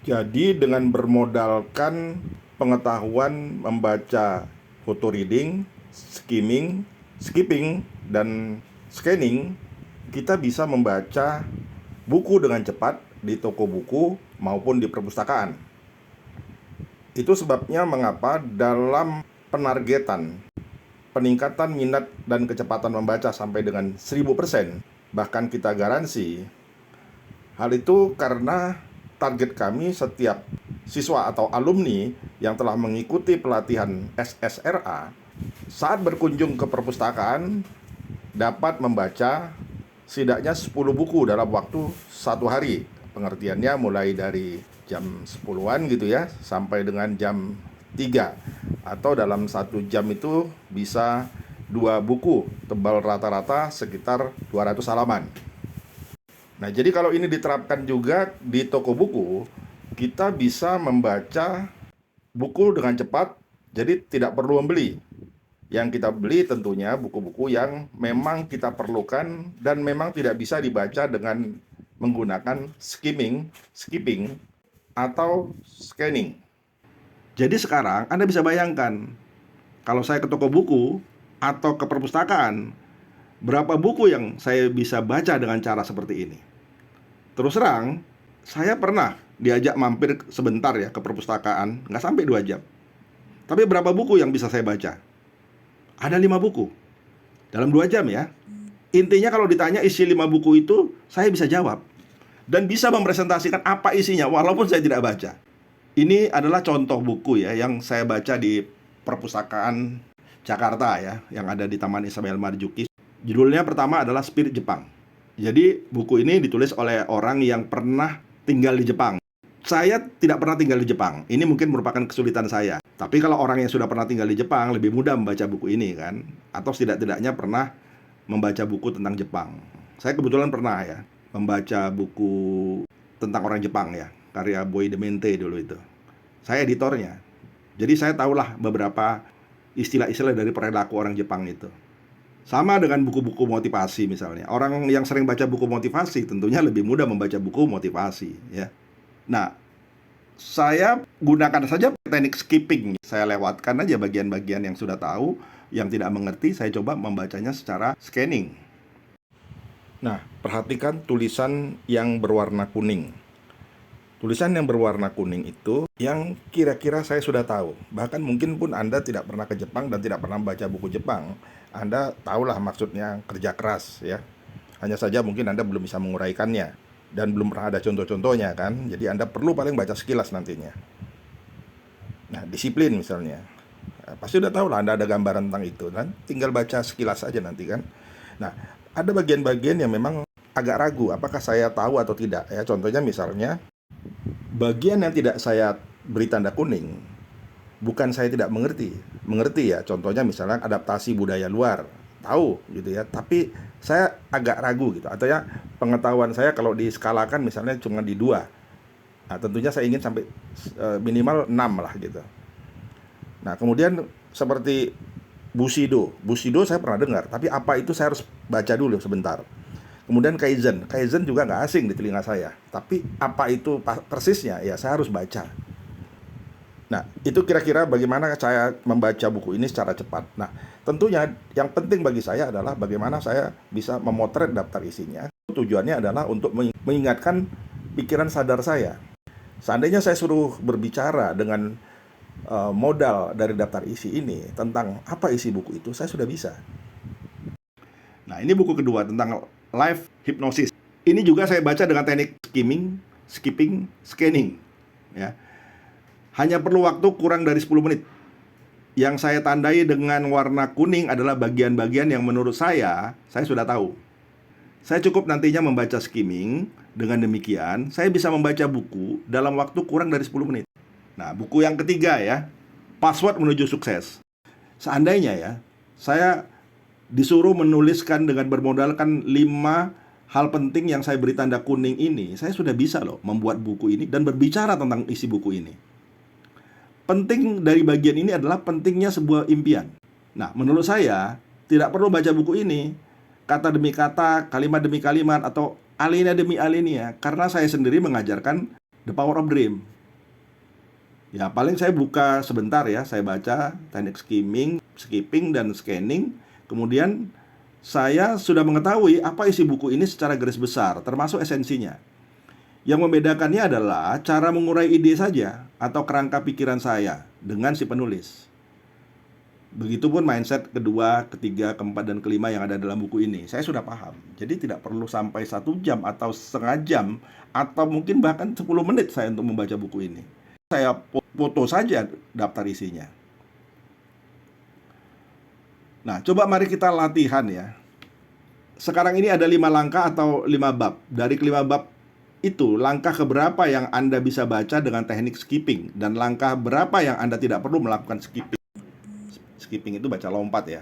Jadi dengan bermodalkan pengetahuan membaca photo reading, skipping, dan scanning, kita bisa membaca buku dengan cepat di toko buku maupun di perpustakaan. Itu sebabnya mengapa dalam penargetan peningkatan minat dan kecepatan membaca sampai dengan 1000%, bahkan kita garansi. Hal itu karena target kami setiap siswa atau alumni yang telah mengikuti pelatihan SSRA saat berkunjung ke perpustakaan dapat membaca setidaknya 10 buku dalam waktu satu hari. Pengertiannya mulai dari jam 10-an gitu ya, sampai dengan jam 3. Atau dalam 1 jam itu bisa 2 buku, tebal rata-rata sekitar 200 halaman. Nah, jadi kalau ini diterapkan juga di toko buku, kita bisa membaca buku dengan cepat, jadi tidak perlu membeli. Yang kita beli tentunya buku-buku yang memang kita perlukan dan memang tidak bisa dibaca dengan menggunakan skipping, atau scanning. Jadi sekarang Anda bisa bayangkan, kalau saya ke toko buku atau ke perpustakaan, berapa buku yang saya bisa baca dengan cara seperti ini. Terus terang, saya pernah diajak mampir sebentar ya ke perpustakaan, nggak sampai 2 jam. Tapi berapa buku yang bisa saya baca? Ada 5 buku dalam 2 jam ya. Intinya kalau ditanya isi 5 buku itu, saya bisa jawab dan bisa mempresentasikan apa isinya walaupun saya tidak baca. Ini adalah contoh buku ya yang saya baca di perpustakaan Jakarta ya, yang ada di Taman Ismail Marzuki. Judulnya pertama adalah Spirit Jepang. Jadi buku ini ditulis oleh orang yang pernah tinggal di Jepang. Saya tidak pernah tinggal di Jepang. Ini mungkin merupakan kesulitan saya. Tapi kalau orang yang sudah pernah tinggal di Jepang lebih mudah membaca buku ini kan, atau setidak-tidaknya pernah membaca buku tentang Jepang. Saya kebetulan pernah ya membaca buku tentang orang Jepang ya, karya Boy de Mente dulu itu. Saya editornya. Jadi saya tahulah beberapa istilah-istilah dari perilaku orang Jepang itu. Sama dengan buku-buku motivasi misalnya. Orang yang sering baca buku motivasi tentunya lebih mudah membaca buku motivasi ya. Nah, saya gunakan saja teknik skipping. Saya lewatkan aja bagian-bagian yang sudah tahu, yang tidak mengerti saya coba membacanya secara scanning. Nah, perhatikan tulisan yang berwarna kuning. Tulisan yang berwarna kuning itu yang kira-kira saya sudah tahu. Bahkan mungkin pun Anda tidak pernah ke Jepang dan tidak pernah membaca buku Jepang, Anda tahulah maksudnya kerja keras ya. Hanya saja mungkin Anda belum bisa menguraikannya dan belum pernah ada contoh-contohnya kan. Jadi Anda perlu paling baca sekilas nantinya. Nah, disiplin misalnya. Pasti udah tahu lah Anda ada gambaran tentang itu kan. Tinggal baca sekilas aja nanti kan. Nah, ada bagian-bagian yang memang agak ragu apakah saya tahu atau tidak ya. Contohnya misalnya bagian yang tidak saya beri tanda kuning, bukan saya tidak mengerti ya. Contohnya misalnya adaptasi budaya luar, tahu gitu ya, tapi saya agak ragu gitu. Atau ya pengetahuan saya kalau diskalakan misalnya cuma di 2. Nah, tentunya saya ingin sampai minimal 6 lah gitu. Nah, kemudian seperti Bushido saya pernah dengar, tapi apa itu saya harus baca dulu sebentar. Kemudian Kaizen juga nggak asing di telinga saya. Tapi apa itu persisnya? Ya saya harus baca. Nah, itu kira-kira bagaimana saya membaca buku ini secara cepat. Nah, tentunya yang penting bagi saya adalah bagaimana saya bisa memotret daftar isinya. Tujuannya adalah untuk mengingatkan pikiran sadar saya. Seandainya saya suruh berbicara dengan modal dari daftar isi ini tentang apa isi buku itu, saya sudah bisa. Nah, ini buku kedua tentang live hypnosis. Ini juga saya baca dengan teknik skipping, scanning. Ya. Hanya perlu waktu kurang dari 10 menit. Yang saya tandai dengan warna kuning adalah bagian-bagian yang menurut saya sudah tahu. Saya cukup nantinya membaca skimming. Dengan demikian, saya bisa membaca buku dalam waktu kurang dari 10 menit. Nah, buku yang ketiga ya, Password Menuju Sukses. Seandainya ya, saya disuruh menuliskan dengan bermodalkan 5 hal penting yang saya beri tanda kuning ini, saya sudah bisa loh membuat buku ini dan berbicara tentang isi buku ini. Penting dari bagian ini adalah pentingnya sebuah impian. Nah, menurut saya tidak perlu baca buku ini kata demi kata, kalimat demi kalimat, atau alinea demi alinea, karena saya sendiri mengajarkan The Power of Dream. Ya, paling saya buka sebentar ya, saya baca teknik skipping dan scanning. Kemudian saya sudah mengetahui apa isi buku ini secara garis besar, termasuk esensinya. Yang membedakannya adalah cara mengurai ide saja atau kerangka pikiran saya dengan si penulis. Begitupun mindset kedua, ketiga, keempat, dan kelima yang ada dalam buku ini. Saya sudah paham. Jadi tidak perlu sampai 1 jam atau setengah jam, atau mungkin bahkan 10 menit saya untuk membaca buku ini. Saya foto saja daftar isinya. Nah, coba mari kita latihan ya. Sekarang ini ada 5 langkah atau 5 bab. Dari kelima bab itu, langkah keberapa yang Anda bisa baca dengan teknik skipping, dan langkah berapa yang Anda tidak perlu melakukan skipping. Skipping itu baca lompat ya.